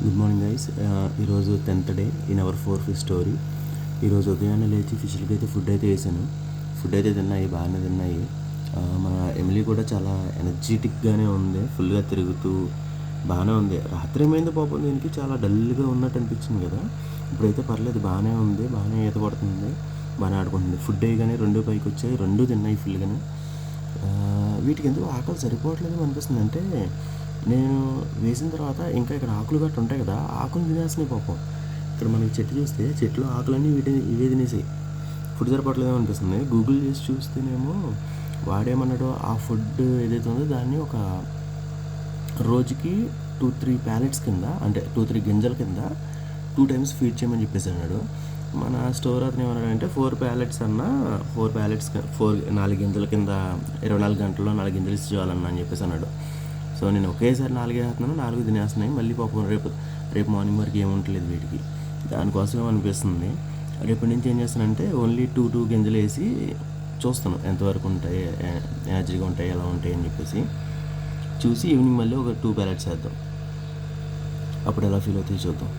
Good morning guys. ఈరోజు 10th day in our 4th story. ఈరోజు ఉదయాన్నే లేచి ఫిష్లకి అయితే ఫుడ్ అయితే వేసాను. ఫుడ్ అయితే తిన్నాయి, బాగానే తిన్నాయి. మన ఎమిలీ కూడా చాలా ఎనర్జెటిక్గానే ఉంది, ఫుల్గా తిరుగుతూ బాగానే ఉంది. రాత్రి ఏమైంది పాపం, దీనికి చాలా డల్గా ఉన్నట్టు అనిపించింది కదా. ఇప్పుడైతే పర్లేదు, బాగానే ఉంది, బాగానే ఈత కొడుతుంది, బాగానే ఆడుకుంటుంది. ఫుడ్ వేయగానే రెండు పైకి వచ్చాయి, రెండు తిన్నాయి ఫుల్గానే. వీటికి ఎందుకు ఆకలి సరిపోవట్లేదు అనిపిస్తుంది. అంటే నేను వేసిన తర్వాత ఇంకా ఇక్కడ ఆకులు గట్టు ఉంటాయి కదా, ఆకులు తినేస్తున్నాయి పాపం. ఇక్కడ మనకి చెట్టు చూస్తే చెట్లు ఆకులన్నీ ఇవే తినేసాయి. ఫుడ్ సరిపోవట్లేదేమో అనిపిస్తుంది. గూగుల్ చేసి చూస్తేనేమో వాడేమన్నాడో, ఆ ఫుడ్ ఏదైతే ఉందో దాన్ని ఒక రోజుకి 2-3 ప్యాలెట్స్ కింద, అంటే 2-3 గింజల కింద 2 times ఫీడ్ చేయమని చెప్పేసి అన్నాడు. మన స్టోర్ అతను ఏమన్నాడంటే 4 ప్యాలెట్స్ అన్నా, 4 ప్యాలెట్స్ 4 గింజల కింద 24 గంటల్లో 4 గింజలు ఇచ్చి చాలన్నా అని చెప్పేసి అన్నాడు. సో నేను ఒకేసారి 4 వేస్తున్నాను, 4 తినేస్తున్నాయి. మళ్ళీ పాపం రేపు మార్నింగ్ వరకు ఏముంటలేదు వీటికి. దానికోసం ఏమనిపిస్తుంది, రేపటి నుంచి ఏం చేస్తానంటే ఓన్లీ 2 గింజలు వేసి చూస్తాను ఎంతవరకు ఉంటాయి, ఎనర్జీగా ఉంటాయి, ఎలా ఉంటాయి అని చెప్పేసి చూసి ఈవినింగ్ మళ్ళీ ఒక 2 ప్యాలెట్స్ వేద్దాం. అప్పుడు ఎలా ఫీల్ అవుతాయి చూద్దాం.